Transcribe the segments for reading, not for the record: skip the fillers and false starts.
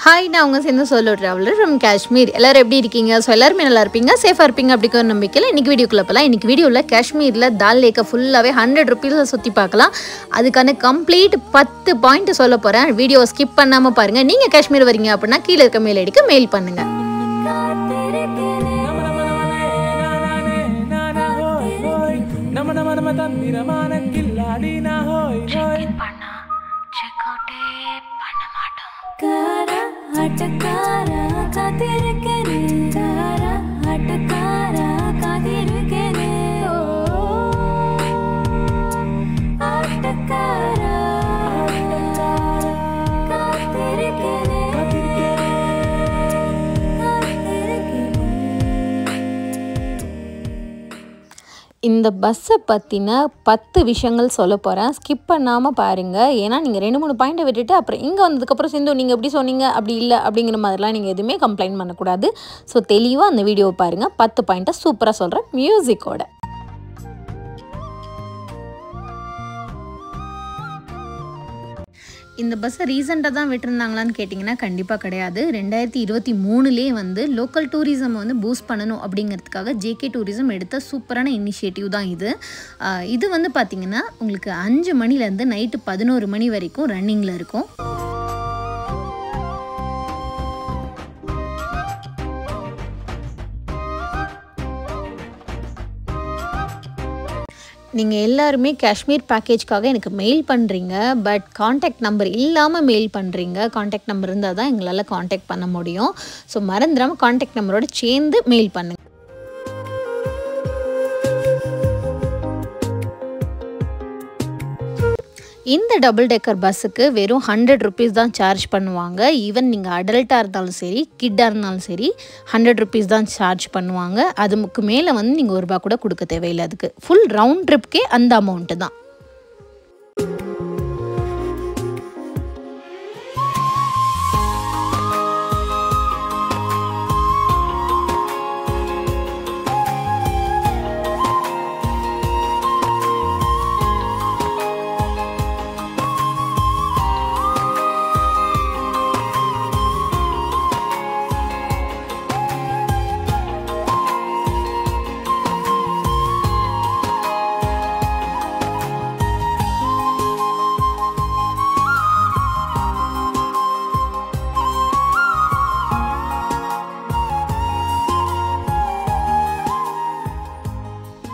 Hi, நான் உங்கள் சேர்ந்து சோலோ ட்ராவலர் ஃப்ரம் காஷ்மீர். எல்லோரும் எப்படி இருக்கீங்க? ஸோ எல்லாருமே நல்லா இருப்பீங்க, சேஃபாக இருப்பீங்க அப்படிங்கிற ஒரு நம்பிக்கையில் இன்றைக்கி வீடியோக்குள்ளே போகலாம். இன்றைக்கி வீடியோவில் காஷ்மீரில் தால் லேக்கை ஃபுல்லாகவே 100 rupees சுற்றி பார்க்கலாம். அதுக்கான கம்ப்ளீட் 10 பாயிண்ட் சொல்ல போகிறேன். வீடியோவை ஸ்கிப் பண்ணாமல் பாருங்கள். நீங்கள் காஷ்மீர் வரீங்க அப்படின்னா கீழே இருக்க மெயில் ஐடிக்கு மெயில் பண்ணுங்கள். இந்த பஸ்ஸை பற்றின 10 விஷயங்கள் சொல்ல போகிறேன். ஸ்கிப் பண்ணாமல் பாருங்கள். ஏன்னா நீங்கள் 2-3 பாயிண்ட்டை விட்டுட்டு அப்புறம் இங்கே வந்ததுக்கப்புறம் சிந்து நீங்கள் எப்படி சொன்னீங்க அப்படி இல்லை அப்படிங்கிற மாதிரிலாம் நீங்கள் எதுவுமே கம்ப்ளைண்ட் பண்ணக்கூடாது. ஸோ தெளிவாக அந்த வீடியோவை பாருங்கள். 10 பாயிண்ட்டை சூப்பராக சொல்கிறேன் மியூசிக்கோட. இந்த பஸ்ஸை ரீசெண்டாக தான் விட்டுருந்தாங்களான்னு கேட்டிங்கன்னா கண்டிப்பாக கிடையாது. 2023லே வந்து லோக்கல் டூரிசம் வந்து பூஸ்ட் பண்ணணும் அப்படிங்கிறதுக்காக ஜேகே டூரிசம் எடுத்த சூப்பரான இனிஷியேட்டிவ் தான் இது. இது வந்து பார்த்திங்கன்னா உங்களுக்கு 5 மணிலேருந்து நைட்டு 11 மணி வரைக்கும் ரன்னிங்கில் இருக்கும். நீங்கள் எல்லாருமே காஷ்மீர் பேக்கேஜ்க்காக எனக்கு மெயில் பண்ணுறீங்க. பட் காண்டாக்ட் நம்பர் இல்லாமல் மெயில் பண்ணுறீங்க. காண்டாக்ட் நம்பர் இருந்தால் தான் எங்களால் காண்டாக்ட் பண்ண முடியும். ஸோ மறந்துடாமல் காண்டாக்ட் நம்பரோடு சேர்ந்து மெயில் பண்ணுங்கள். இந்த டபுள் டெக்கர் பஸ்ஸுக்கு வெறும் 100 rupees தான் சார்ஜ் பண்ணுவாங்க. ஈவன் நீங்கள் அடல்ட்டாக இருந்தாலும் சரி, கிட்டாக இருந்தாலும் சரி 100 rupees தான் சார்ஜ் பண்ணுவாங்க. அதுக்கு மேலே வந்து நீங்கள் ₹1 கூட கொடுக்க தேவையில்லை. அதுக்கு ஃபுல் ரவுண்ட் ட்ரிப்கே அந்த அமௌண்ட்டு தான்.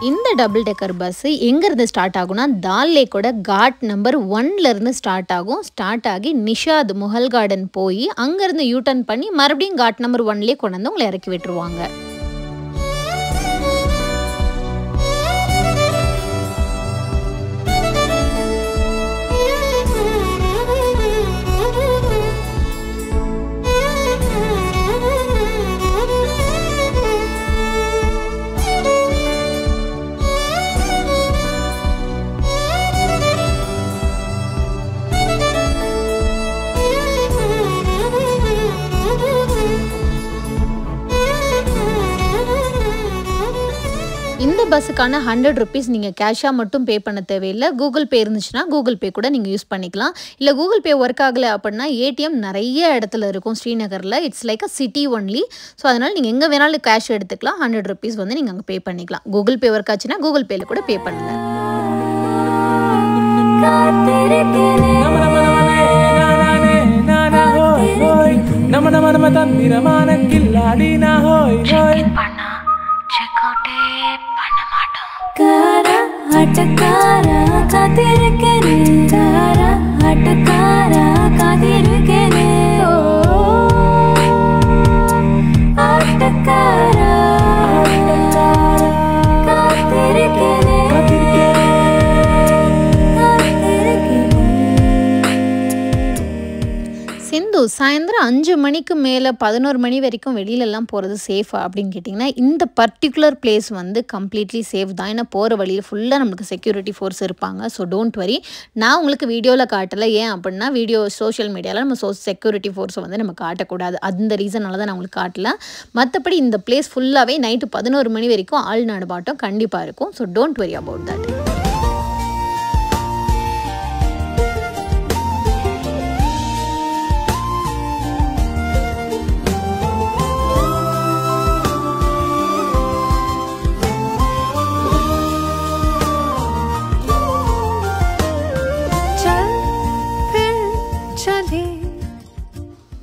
இந்த டபுள் டெக்கர் பஸ்ஸு எங்கேருந்து ஸ்டார்ட் ஆகும்னா தால் லேக்கோட காட் நம்பர் 1லேருந்து ஸ்டார்ட் ஆகும். ஸ்டார்ட் ஆகி நிஷாத் முகல் கார்டன் போய் அங்கேருந்து யூட்டர்ன் பண்ணி மறுபடியும் காட் நம்பர் 1லே கொண்டு வந்து உங்களை இறக்கி விட்டுருவாங்க. இந்த பஸ்ஸுக்கான 100 rupees நீங்கள் கேஷாக மட்டும் பே பண்ண தேவையில்லை. கூகுள் பே இருந்துச்சுன்னா கூகுள் பே கூட நீங்கள் யூஸ் பண்ணிக்கலாம். இல்லை கூகுள் பே ஒர்க் ஆகலை அப்படின்னா ஏடிஎம் நிறைய இடத்துல இருக்கும் ஸ்ரீநகரில். It's like a city only. So அதனால் நீங்கள் எங்கே வேணாலும் கேஷ் எடுத்துக்கலாம். 100 rupees வந்து நீங்கள் அங்கே பே பண்ணிக்கலாம். கூகுள் பே ஒர்க் ஆச்சுன்னா கூகுள் பேயில் கூட பே பண்ணுங்கள். சிந்து, சாயந்தரம் 5 மணிக்கு மேலே 11 மணி வரைக்கும் வெளியிலலாம் போகிறது சேஃபா அப்படின்னு கேட்டிங்கன்னா இந்த பர்டிகுலர் பிளேஸ் வந்து கம்ப்ளீட்லி சேஃப் தான். ஏன்னா போகிற வழியில் ஃபுல்லாக நம்மளுக்கு செக்யூரிட்டி ஃபோர்ஸ் இருப்பாங்க. So don't worry. நான் உங்களுக்கு வீடியோவில் காட்டலை. ஏன் அப்படின்னா வீடியோ சோஷியல் மீடியாவில் நம்ம செக்யூரிட்டி ஃபோர்ஸை வந்து நம்ம காட்டக்கூடாது. அந்த ரீசனால தான் நான் உங்களுக்கு காட்டல. மற்றபடி இந்த பிளேஸ் ஃபுல்லாகவே நைட்டு 11 மணி வரைக்கும் ஆள் நடமாட்டம் கண்டிப்பாக இருக்கும். So don't worry about that.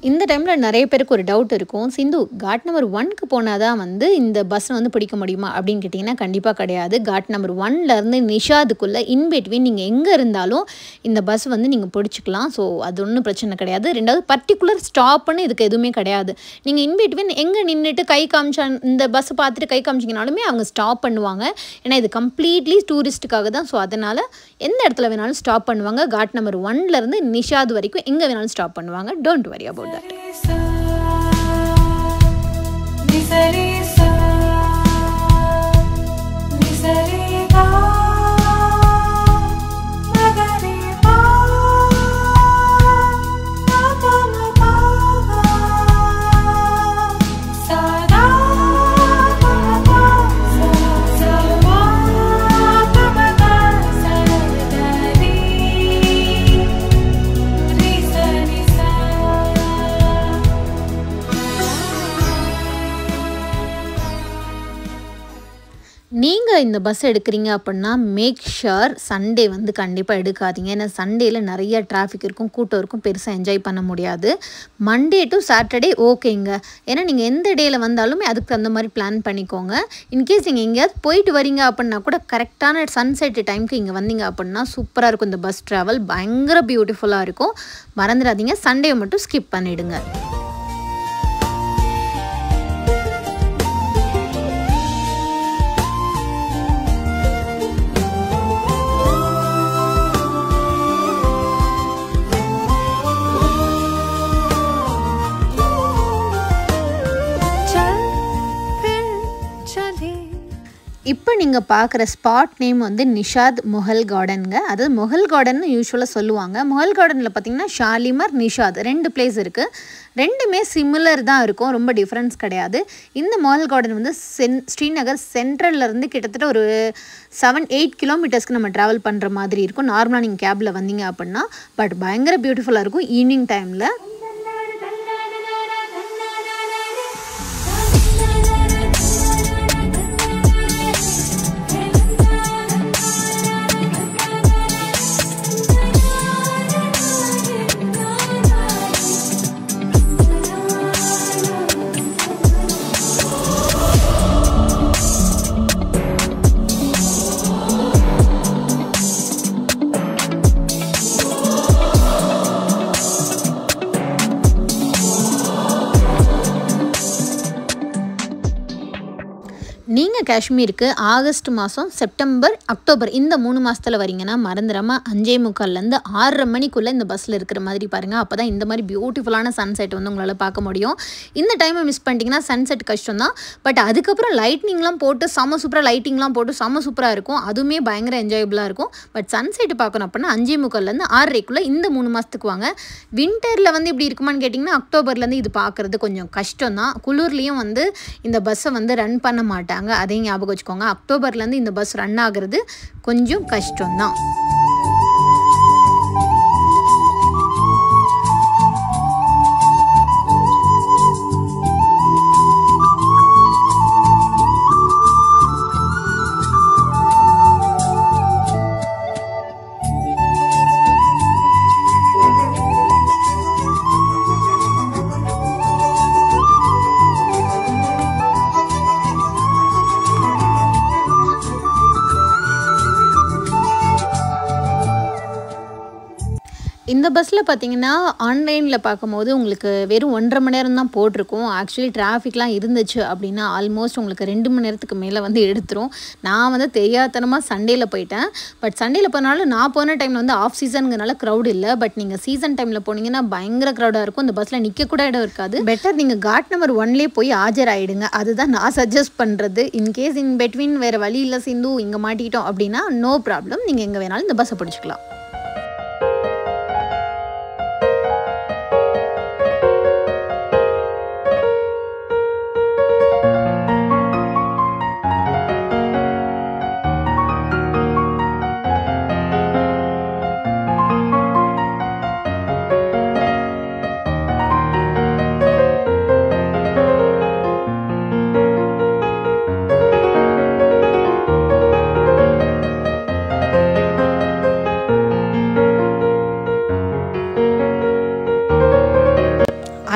இந்த டைமில் நிறைய பேருக்கு ஒரு டவுட் இருக்கும், சிந்து காட் நம்பர் 1க்கு போனால் தான் வந்து இந்த பஸ் வந்து பிடிக்க முடியுமா அப்படின்னு கேட்டிங்கன்னா கண்டிப்பாக கிடையாது. காட் நம்பர் 1லேருந்து நிஷாதுக்குள்ளே இன்பிட்வீன் நீங்கள் எங்கே இருந்தாலும் இந்த பஸ் வந்து நீங்கள் பிடிச்சிக்கலாம். ஸோ அது ஒன்றும் பிரச்சனை கிடையாது. ரெண்டாவது பர்டிகுலர் ஸ்டாப்புன்னு இதுக்கு எதுவுமே கிடையாது. நீங்கள் இன்பிட்வீன் எங்கே நின்றுட்டு கை காமிச்சா இந்த பஸ்ஸை பார்த்துட்டு கை காமிச்சிங்கனாலுமே அவங்க ஸ்டாப் பண்ணுவாங்க. ஏன்னா இது கம்ப்ளீட்லி டூரிஸ்ட்டுக்காக தான். ஸோ அதனால் எந்த இடத்துல வேணாலும் ஸ்டாப் பண்ணுவாங்க. காட் நம்பர் 1லேருந்து நிஷாது வரைக்கும் எங்கே வேணாலும் ஸ்டாப் பண்ணுவாங்க. Don't worry about that. நீங்கள் இந்த பஸ் எடுக்கிறீங்க அப்படின்னா மேக் ஷுர் சண்டே வந்து கண்டிப்பாக எடுக்காதீங்க. ஏன்னா சண்டேயில் நிறைய டிராஃபிக் இருக்கும், கூட்டம் இருக்கும், பெருசாக என்ஜாய் பண்ண முடியாது. மண்டே டு சாட்டர்டே ஓகேங்க. ஏன்னா நீங்கள் எந்த டேயில் வந்தாலுமே அதுக்கு அந்த மாதிரி பிளான் பண்ணிக்கோங்க. இன்கேஸ் நீங்கள் எங்கேயாவது போயிட்டு வரீங்க அப்படின்னா கூட கரெக்டான சன்செட் டைமுக்கு இங்கே வந்தீங்க அப்படின்னா சூப்பராக இருக்கும். இந்த பஸ் ட்ராவல் பயங்கர பியூட்டிஃபுல்லாக இருக்கும். மறந்துடாதீங்க, சண்டே மட்டும் ஸ்கிப் பண்ணிவிடுங்க. இப்போ நீங்கள் பார்க்குற ஸ்பாட் நேம் வந்து நிஷாத் மொஹல் கார்டனுங்க. அதாவது மொஹல் கார்டன் யூஸ்வலாக சொல்லுவாங்க. மொஹல் கார்டனில் பார்த்திங்கன்னா ஷாலிமார், நிஷாத் 2 பிளேஸ் இருக்குது. ரெண்டுமே சிமிலர் தான் இருக்கும், ரொம்ப டிஃப்ரென்ஸ் கிடையாது. இந்த மொஹல் கார்டன் வந்து ஸ்ரீநகர் சென்ட்ரல்லேருந்து கிட்டத்தட்ட ஒரு 7-8 கிலோமீட்டர்ஸ்க்கு நம்ம ட்ராவல் பண்ணுற மாதிரி இருக்கும் நார்மலாக நீங்கள் கேபில் வந்தீங்க அப்படின்னா. பட் பயங்கர பியூட்டிஃபுல்லாக இருக்கும் ஈவினிங் டைமில். நீங்கள் காஷ்மீருக்கு ஆகஸ்ட் மாதம், செப்டம்பர், அக்டோபர் இந்த 3 மாதத்தில் வரீங்கன்னா மறந்துடாமல் 5:45லேருந்து 6:30 மணிக்குள்ளே இந்த பஸ்ஸில் இருக்கிற மாதிரி பாருங்கள். அப்போ தான் இந்த மாதிரி பியூட்டிஃபுல்லான சன்செட் வந்து உங்களால் பார்க்க முடியும். இந்த டைமை மிஸ் பண்ணிட்டீங்கன்னா சன்செட் கஷ்டம் தான். பட் அதுக்கப்புறம் லைட்னிங்லாம் போட்டு செம்ம சூப்பராக லைட்டிங்லாம் போட்டு செம்ம சூப்பராக இருக்கும். அதுவுமே பயங்கர என்ஜாயபுளாக இருக்கும். பட் சன்செட் பார்க்கணும் அப்படின்னா 5:45லேருந்து 6:30க்குள்ளே இந்த 3 மாதத்துக்கு வாங்க. வின்டரில் வந்து இப்படி இருக்குமான்னு கேட்டிங்கன்னா அக்டோபர்லேருந்து இது பார்க்குறது கொஞ்சம் கஷ்டம் தான். குளிர்லேயும் வந்து இந்த பஸ்ஸை வந்து ரன் பண்ண மாட்டாங்க. அதையும் ஞாபகம் வச்சுக்கோங்க. அக்டோபர்லேருந்து இந்த பஸ் ரன் ஆகிறது கொஞ்சம் கஷ்டம்தான். இந்த பஸ்ஸில் பார்த்தீங்கன்னா ஆன்லைனில் பார்க்கும்போது உங்களுக்கு வெறும் 1.5 மணி நேரம் தான் போட்டிருக்கும். ஆக்சுவலி டிராஃபிக்லாம் இருந்துச்சு அப்படின்னா ஆல்மோஸ்ட் உங்களுக்கு 2 மணி நேரத்துக்கு மேலே வந்து எடுத்துரும். நான் வந்து தெரியாதனமாக சண்டேயில் போயிட்டேன். பட் சண்டேயில் போனாலும் நான் போன டைமில் வந்து ஆஃப் சீசனுங்கிறனால க்ரௌட் இல்லை. பட் நீங்கள் சீசன் டைமில் போனீங்கன்னா பயங்கர க்ரௌடாக இருக்கும். இந்த பஸ்ஸில் நிற்க கூட இடம் இருக்காது. பெட்டர் நீங்கள் காட் நம்பர் 1லேயே போய் ஆஜராகிடுங்க. அதுதான் நான் சஜஸ்ட் பண்ணுறது. இன்கேஸ் இன் பிட்வீன் வேறு வழி இல்லை சிந்து இங்கே மாட்டிக்கிட்டோம் அப்படின்னா நோ ப்ராப்ளம், நீங்கள் எங்கே வேணாலும் இந்த பஸ்ஸை பிடிச்சிக்கலாம்.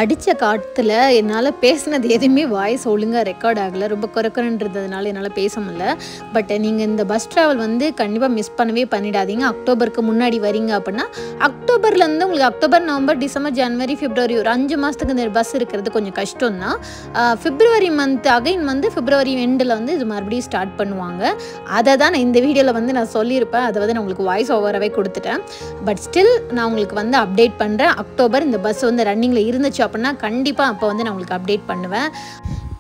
அடித்த காற்றுல என்னால் பேசினது எதுவுமே வாய்ஸ் ஒழுங்காக ரெக்கார்ட் ஆகலை. ரொம்ப குறைக்கிறன்றதுனால என்னால் பேச முடியல. பட் நீங்கள் இந்த பஸ் ட்ராவல் வந்து கண்டிப்பாக மிஸ் பண்ணவே பண்ணிடாதீங்க. அக்டோபருக்கு முன்னாடி வரீங்க அப்படின்னா அக்டோபர்லேருந்து உங்களுக்கு அக்டோபர், நவம்பர், டிசம்பர், ஜனவரி, பிப்ரவரி ஒரு 5 மாதத்துக்கு இந்த பஸ் இருக்கிறது கொஞ்சம் கஷ்டம் தான். பிப்ரவரி மந்த் அகைன் வந்து பிப்ரவரி எண்டில் வந்து இது மறுபடியும் ஸ்டார்ட் பண்ணுவாங்க. அதை தான் நான் இந்த வீடியோவில் வந்து நான் சொல்லியிருப்பேன். அதை வந்து நான் உங்களுக்கு வாய்ஸ் ஓவராகவே கொடுத்துட்டேன். பட் ஸ்டில் நான் உங்களுக்கு வந்து அப்டேட் பண்ணுறேன். அக்டோபர் இந்த பஸ் வந்து ரன்னிங்கில் இருந்துச்சு அப்படின்னா கண்டிப்பாக அப்போ வந்து நான் உங்களுக்கு அப்டேட் பண்ணுவேன்.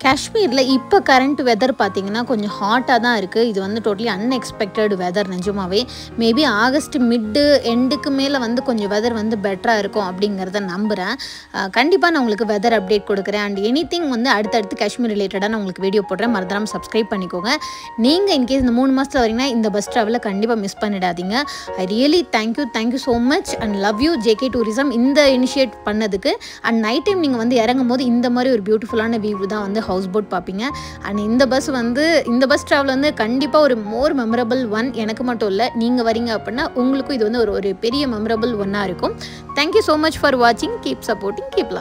காஷ்மீரில் இப்போ கரண்ட் வெதர் பார்த்திங்கன்னா கொஞ்சம் ஹாட்டாக தான் இருக்குது. இது வந்து டோட்டலி அன்எக்ஸ்பெக்டட் வெதர் நிஜமாகவே. மேபி ஆகஸ்ட் மிட்டு எண்டுக்கு மேலே வந்து கொஞ்சம் வெதர் வந்து பெட்டராக இருக்கும் அப்படிங்கிறத நம்புகிறேன். கண்டிப்பாக நான் உங்களுக்கு வெதர் அப்டேட் கொடுக்குறேன். அண்ட் எனிதிங் வந்து அடுத்தடுத்து காஷ்மீர் ரிலேட்டடாக நான் உங்களுக்கு வீடியோ போடுறேன். மறந்துடாமல் சப்ஸ்கிரைப் பண்ணிக்கோங்க. நீங்கள் இன்கேஸ் இந்த 3 மாதத்தில் வரீங்கன்னா இந்த பஸ் ட்ராவலில் கண்டிப்பாக மிஸ் பண்ணிடாதீங்க. I really thank you so much and love you JK tourism இந்த இனிஷியேட் பண்ணதுக்கு. அண்ட் நைட் டைம் நீங்கள் வந்து இறங்கும் போது இந்த மாதிரி ஒரு பியூட்டிஃபுல்லான வியூ தான் வந்து ஹவுஸ் போட் பார்ப்பீங்க. அண்ட் இந்த பஸ் ட்ராவல் வந்து கண்டிப்பாக ஒரு மோர் மெமரபிள் ஒன். எனக்கு மட்டும் இல்லை, நீங்கள் வரீங்க அப்படின்னா உங்களுக்கும் இது வந்து ஒரு பெரிய மெமரபிள் ஒன்னாக இருக்கும். தேங்க்யூ ஸோ மச் ஃபார் வாட்சிங். Keep supporting, keep love.